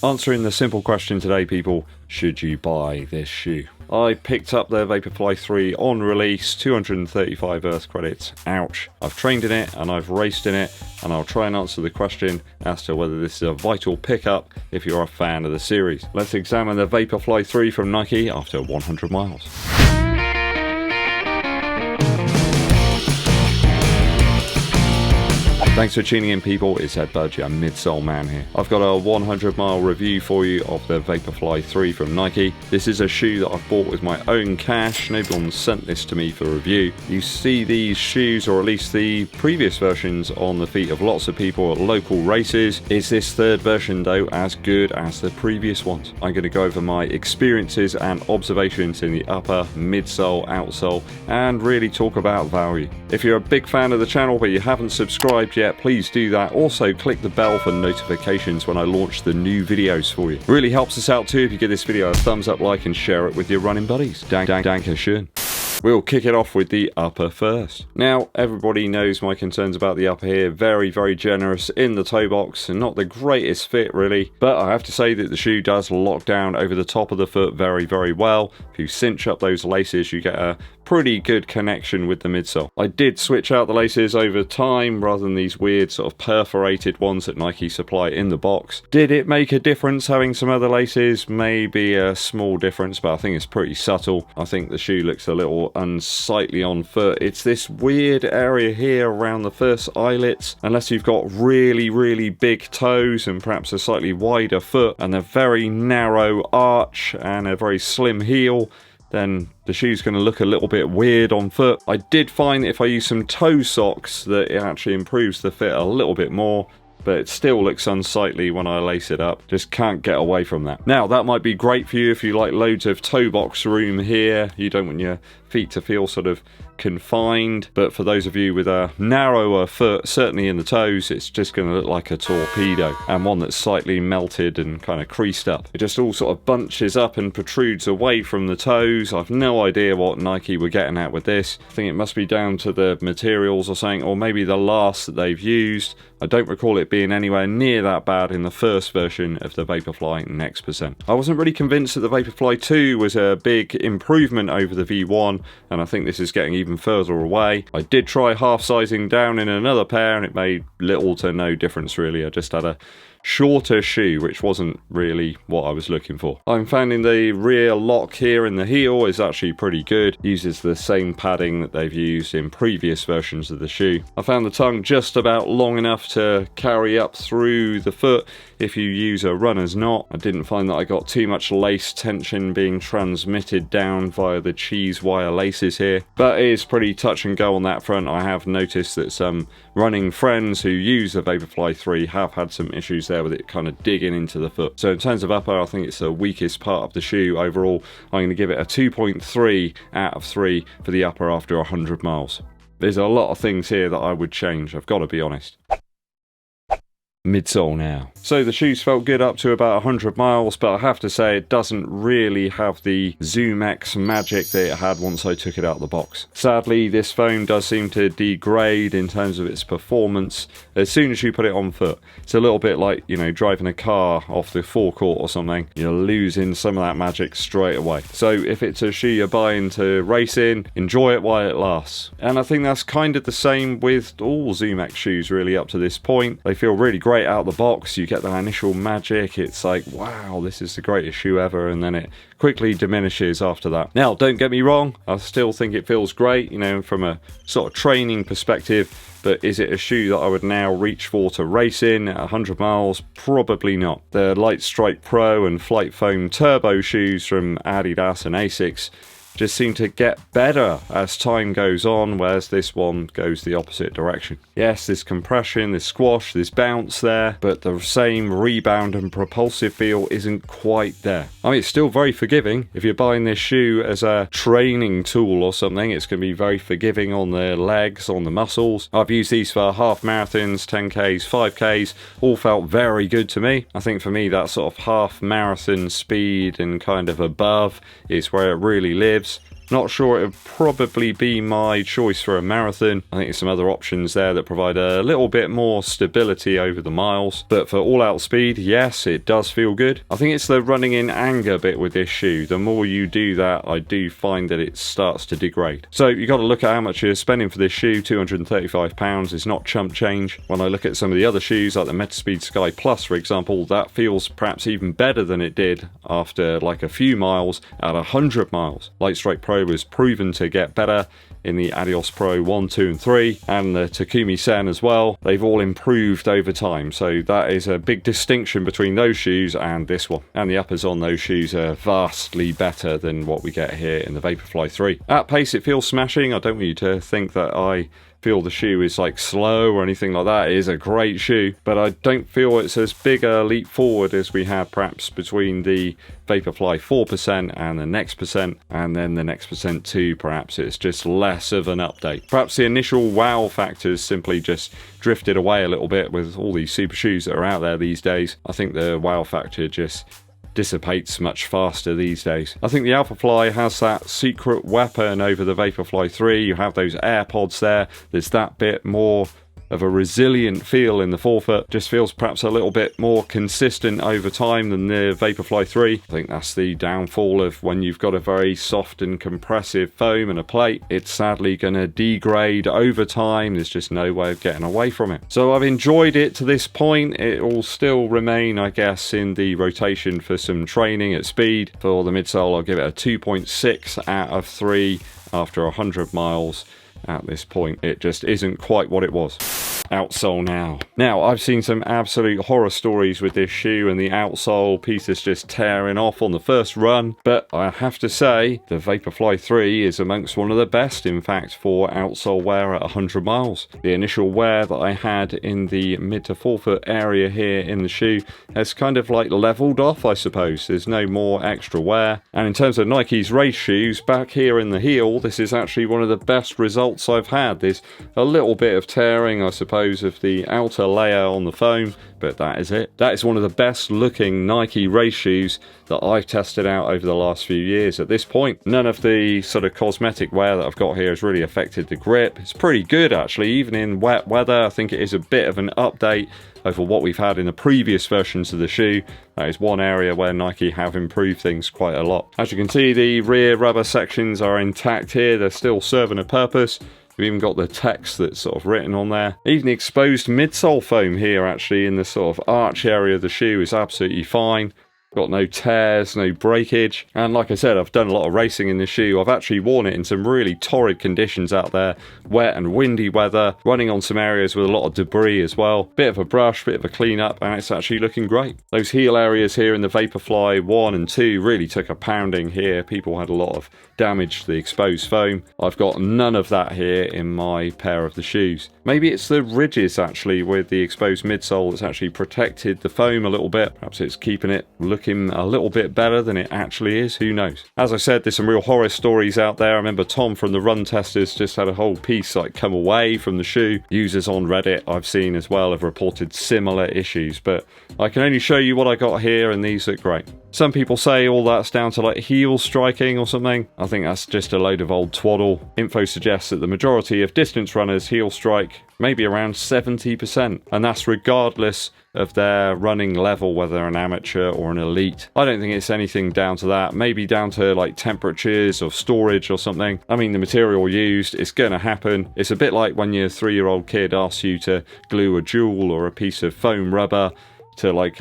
Answering the simple question today, people, should you buy this shoe? I picked up the Vaporfly 3 on release, 235 Earth credits, ouch. I've trained in it and I've raced in it, and I'll try and answer the question as to whether this is a vital pickup if you're a fan of the series. Let's examine the Vaporfly 3 from Nike after 100 miles. Thanks for tuning in, people. It's Eddbud, your midsole man here. I've got a 100-mile review for you of the Vaporfly 3 from Nike. This is a shoe that I've bought with my own cash. No one sent this to me for review. You see these shoes, or at least the previous versions, on the feet of lots of people at local races. Is this third version, though, as good as the previous ones? I'm going to go over my experiences and observations in the upper, midsole, outsole, and really talk about value. If you're a big fan of the channel but you haven't subscribed yet, please do that. Also, click the bell for notifications when I launch the new videos for you. Really helps us out too if you give this video a thumbs up, like, and share it with your running buddies. Dankeschön. We'll kick it off with the upper first. Now, everybody knows my concerns about the upper here. Very, very generous in the toe box and not the greatest fit, really. But I have to say that the shoe does lock down over the top of the foot very, very well. If you cinch up those laces, you get a pretty good connection with the midsole. I did switch out the laces over time rather than these weird sort of perforated ones that Nike supply in the box. Did it make a difference having some other laces? Maybe a small difference, but I think it's pretty subtle. I think the shoe looks a little unsightly on foot. It's this weird area here around the first eyelets. Unless you've got really, really big toes and perhaps a slightly wider foot and a very narrow arch and a very slim heel, then the shoe's going to look a little bit weird on foot. I did find that if I use some toe socks that it actually improves the fit a little bit more, but it still looks unsightly when I lace it up. Just can't get away from that. Now, that might be great for you if you like loads of toe box room here. You don't want your feet to feel sort of confined, but for those of you with a narrower foot, certainly in the toes, it's just going to look like a torpedo, and one that's slightly melted and kind of creased up. It just all sort of bunches up and protrudes away from the toes. I've no idea what Nike were getting at with this. I think it must be down to the materials or something, or maybe the last that they've used. I don't recall it being anywhere near that bad in the first version of the Vaporfly NEXT%. I wasn't really convinced that the Vaporfly 2 was a big improvement over the V1, and I think this is getting even further away. I did try half sizing down in another pair and it made little to no difference really. I just had a shorter shoe, which wasn't really what I was looking for. I'm finding the rear lock here in the heel is actually pretty good. Uses the same padding that they've used in previous versions of the shoe. I found the tongue just about long enough to carry up through the foot if you use a runner's knot. I didn't find that I got too much lace tension being transmitted down via the cheese wire laces here, but it is pretty touch and go on that front. I have noticed that some running friends who use the Vaporfly 3 have had some issues there with it kind of digging into the foot. So in terms of upper, I think it's the weakest part of the shoe overall. I'm going to give it a 2.3 out of 3 for the upper after 100 miles. There's a lot of things here that I would change, I've got to be honest. Midsole now. So the shoes felt good up to about 100 miles, but I have to say it doesn't really have the ZoomX magic that it had once I took it out of the box. Sadly, this foam does seem to degrade in terms of its performance as soon as you put it on foot. It's a little bit like, you know, driving a car off the forecourt or something. You're losing some of that magic straight away. So if it's a shoe you're buying to race in, enjoy it while it lasts. And I think that's kind of the same with all ZoomX shoes really up to this point. They feel really great out of the box. You get that initial magic. It's like, wow, this is the greatest shoe ever, and then it quickly diminishes after that. Now, don't get me wrong, I still think it feels great, you know, from a sort of training perspective, but is it a shoe that I would now reach for to race in at 100 miles? Probably not. The Light Strike Pro and Flight Foam Turbo shoes from Adidas and Asics just seem to get better as time goes on, whereas this one goes the opposite direction. Yes, there's compression, there's squash, there's bounce there, but the same rebound and propulsive feel isn't quite there. I mean, it's still very forgiving. If you're buying this shoe as a training tool or something, it's going to be very forgiving on the legs, on the muscles. I've used these for half marathons, 10Ks, 5Ks, all felt very good to me. I think for me, that sort of half marathon speed and kind of above is where it really lives. Not sure it would probably be my choice for a marathon. I think there's some other options there that provide a little bit more stability over the miles. But for all-out speed, yes, it does feel good. I think it's the running in anger bit with this shoe. The more you do that, I do find that it starts to degrade. So you got to look at how much you're spending for this shoe. £235 is not chump change. When I look at some of the other shoes, like the Metaspeed Sky Plus, for example, that feels perhaps even better than it did after like a few miles at 100 miles. Lightstrike Pro was proven to get better in the Adios Pro 1, 2 and 3, and the Takumi Sen as well. They've all improved over time, so that is a big distinction between those shoes and this one. And the uppers on those shoes are vastly better than what we get here in the Vaporfly 3. At pace it feels smashing. I don't want you to think that I feel the shoe is like slow or anything like that. It is a great shoe, but I don't feel it's as big a leap forward as we had perhaps between the Vaporfly 4% and the next percent, and then the next percent 2. Perhaps it's just less of an update. Perhaps the initial wow factors simply just drifted away a little bit with all these super shoes that are out there these days. I think the wow factor just dissipates much faster these days. I think the Alphafly has that secret weapon over the Vaporfly 3. You have those AirPods there. There's that bit more of a resilient feel in the forefoot. Just feels perhaps a little bit more consistent over time than the Vaporfly 3. I think that's the downfall of when you've got a very soft and compressive foam and a plate. It's sadly going to degrade over time. There's just no way of getting away from it. So I've enjoyed it to this point. It will still remain, I guess, in the rotation for some training at speed. For the midsole, I'll give it a 2.6 out of 3 after 100 miles. At this point, it just isn't quite what it was. Outsole now. Now, I've seen some absolute horror stories with this shoe, and the outsole piece is just tearing off on the first run. But I have to say, the Vaporfly 3 is amongst one of the best, in fact, for outsole wear at 100 miles. The initial wear that I had in the mid to forefoot area here in the shoe has kind of like leveled off, I suppose. There's no more extra wear. And in terms of Nike's race shoes, back here in the heel, this is actually one of the best results I've had. There's a little bit of tearing, I suppose, of the outer layer on the foam, but that is it. That is one of the best looking Nike race shoes that I've tested out over the last few years. At this point, none of the sort of cosmetic wear that I've got here has really affected the grip. It's pretty good actually, even in wet weather. I think it is a bit of an update over what we've had in the previous versions of the shoe. That is one area where Nike have improved things quite a lot. As you can see, the rear rubber sections are intact here. They're still serving a purpose. We've even got the text that's sort of written on there. Even the exposed midsole foam here actually in the sort of arch area of the shoe is absolutely fine. Got no tears, no breakage. And like I said, I've done a lot of racing in this shoe. I've actually worn it in some really torrid conditions out there. Wet and windy weather, running on some areas with a lot of debris as well. Bit of a brush, bit of a clean up, and it's actually looking great. Those heel areas here in the Vaporfly 1 and 2 really took a pounding here. People had a lot of damage to the exposed foam. I've got none of that here in my pair of the shoes. Maybe it's the ridges actually with the exposed midsole that's actually protected the foam a little bit. Perhaps it's keeping it looking a little bit better than it actually is. Who knows? As I said, there's some real horror stories out there. I remember Tom from the Run Testers just had a whole piece like come away from the shoe. Users on Reddit I've seen as well have reported similar issues, but I can only show you what I got here, and these look great. Some people say all that's down to like heel striking or something. I think that's just a load of old twaddle. Info suggests that the majority of distance runners heel strike maybe around 70%, and that's regardless of their running level, whether an amateur or an elite. I don't think it's anything down to that. Maybe down to like temperatures or storage or something. I mean, the material used, it's going to happen. It's a bit like when your 3-year-old kid asks you to glue a jewel or a piece of foam rubber to like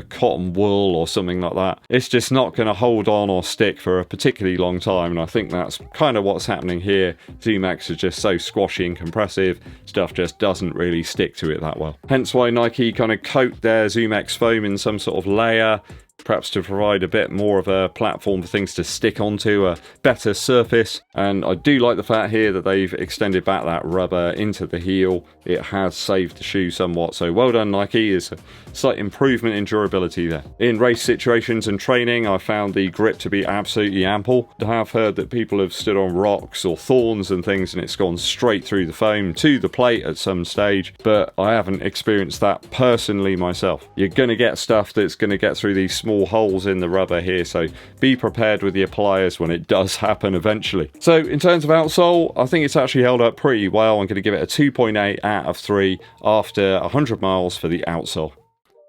cotton wool or something like that. It's just not going to hold on or stick for a particularly long time, and I think that's kind of what's happening here. ZoomX is just so squashy and compressive, stuff just doesn't really stick to it that well. Hence why Nike kind of coat their ZoomX foam in some sort of layer, perhaps to provide a bit more of a platform for things to stick onto, a better surface. And I do like the fact here that they've extended back that rubber into the heel. It has saved the shoe somewhat, so well done Nike. Is a slight improvement in durability there. In race situations and training, I found the grip to be absolutely ample. I have heard that people have stood on rocks or thorns and things and it's gone straight through the foam to the plate at some stage, but I haven't experienced that personally myself. You're going to get stuff that's going to get through these small small holes in the rubber here, so be prepared with your pliers when it does happen eventually. So in terms of outsole, I think it's actually held up pretty well. I'm going to give it a 2.8 out of 3 after 100 miles for the outsole.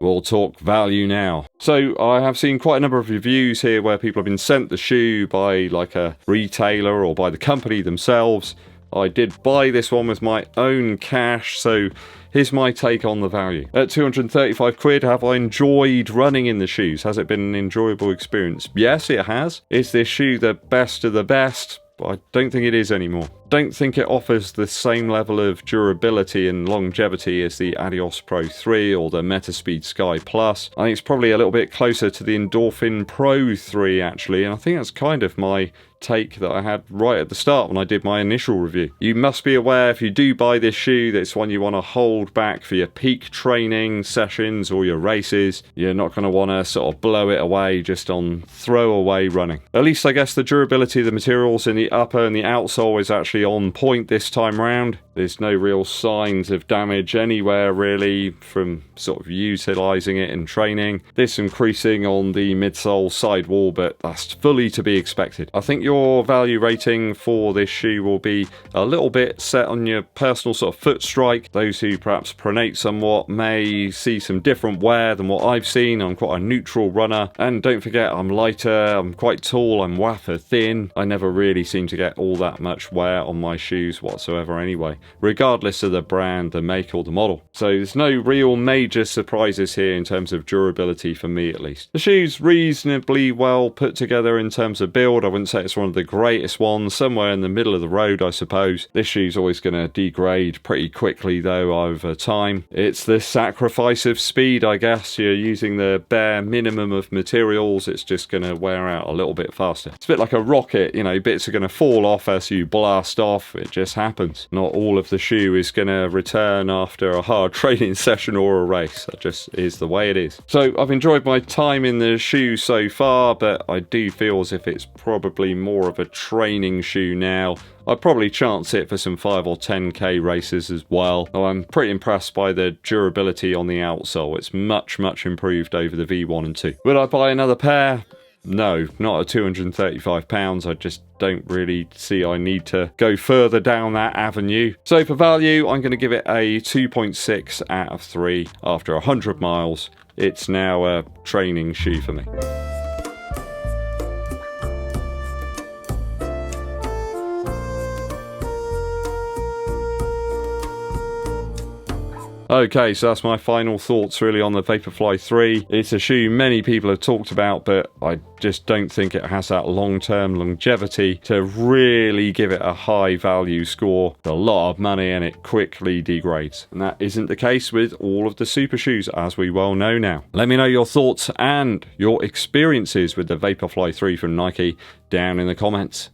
We'll talk value now. So I have seen quite a number of reviews here where people have been sent the shoe by like a retailer or by the company themselves. I did buy this one with my own cash, so here's my take on the value. At 235 quid, have I enjoyed running in the shoes? Has it been an enjoyable experience? Yes, it has. Is this shoe the best of the best? I don't think it is anymore. Don't think it offers the same level of durability and longevity as the Adios Pro 3 or the Metaspeed Sky Plus. I think it's probably a little bit closer to the Endorphin Pro 3 actually, and I think that's kind of my take that I had right at the start when I did my initial review. You must be aware if you do buy this shoe that it's one you want to hold back for your peak training sessions or your races. You're not going to want to sort of blow it away just on throwaway running. At least I guess the durability of the materials in the upper and the outsole is actually on point this time round. There's no real signs of damage anywhere really from sort of utilising it in training. There's some creasing on the midsole sidewall, but that's fully to be expected. I think your value rating for this shoe will be a little bit set on your personal sort of foot strike. Those who perhaps pronate somewhat may see some different wear than what I've seen. I'm quite a neutral runner, and don't forget I'm lighter, I'm quite tall, I'm wafer thin. I never really seem to get all that much wear on my shoes whatsoever anyway, regardless of the brand, the make or the model. So there's no real major surprises here in terms of durability for me at least. The shoe's reasonably well put together in terms of build. I wouldn't say it's one of the greatest ones, somewhere in the middle of the road I suppose. This shoe's always going to degrade pretty quickly though over time. It's the sacrifice of speed, I guess. You're using the bare minimum of materials, it's just going to wear out a little bit faster. It's a bit like a rocket, you know, bits are going to fall off as you blast off. It just happens. Not all of the shoe is going to return after a hard training session or a race. That just is the way it is. So I've enjoyed my time in the shoe so far, but I do feel as if it's probably more of a training shoe now. I'd probably chance it for some 5 or 10k races as well. I'm pretty impressed by the durability on the outsole. It's much improved over the V1 and 2. Would I buy another pair? No, not at £235. I just don't really see I need to go further down that avenue. So for value, I'm going to give it a 2.6 out of 3 after 100 miles. It's now a training shoe for me. Okay, so that's my final thoughts really on the Vaporfly 3. It's a shoe many people have talked about, but I just don't think it has that long-term longevity to really give it a high value score. It's a lot of money and it quickly degrades. And that isn't the case with all of the super shoes, as we well know now. Let me know your thoughts and your experiences with the Vaporfly 3 from Nike down in the comments.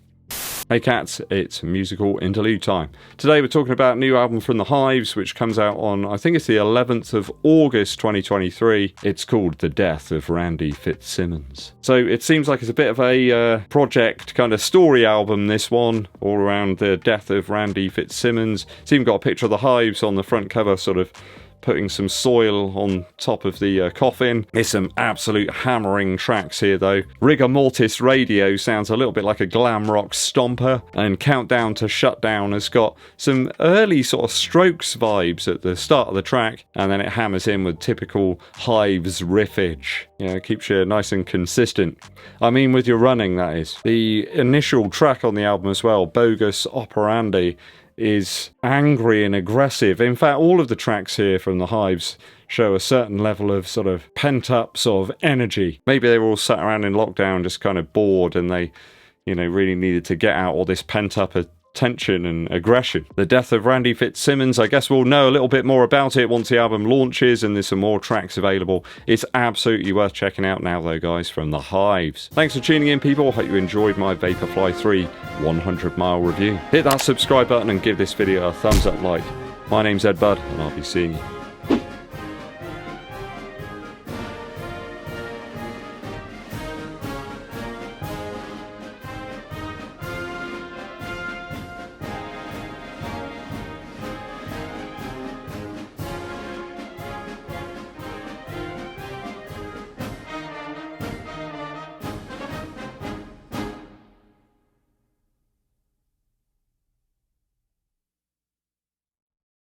Hey cats, it's musical interlude time. Today we're talking about a new album from The Hives, which comes out on, I think it's the 11th of August 2023. It's called The Death of Randy Fitzsimmons. So it seems like it's a bit of a project kind of story album, this one, all around the death of Randy Fitzsimmons. It's even got a picture of The Hives on the front cover, sort of putting some soil on top of the coffin. There's some absolute hammering tracks here though. Rigor Mortis Radio sounds a little bit like a glam rock stomper, and Countdown to Shutdown has got some early sort of Strokes vibes at the start of the track, and then it hammers in with typical Hives riffage. You know, it keeps you nice and consistent. I mean with your running, that is. The initial track on the album as well, Bogus Operandi, is angry and aggressive. In fact, all of the tracks here from The Hives show a certain level of sort of pent-up sort of energy. Maybe they were all sat around in lockdown just kind of bored and they, you know, really needed to get out all this pent-up tension and aggression. The death of Randy Fitzsimmons, I guess we'll know a little bit more about it once the album launches and there's some more tracks available. It's absolutely worth checking out now though, guys, from The Hives. Thanks for tuning in, people. Hope you enjoyed my Vaporfly 3 100-mile review. Hit that subscribe button and give this video a thumbs up like. My name's Eddbud, and I'll be seeing you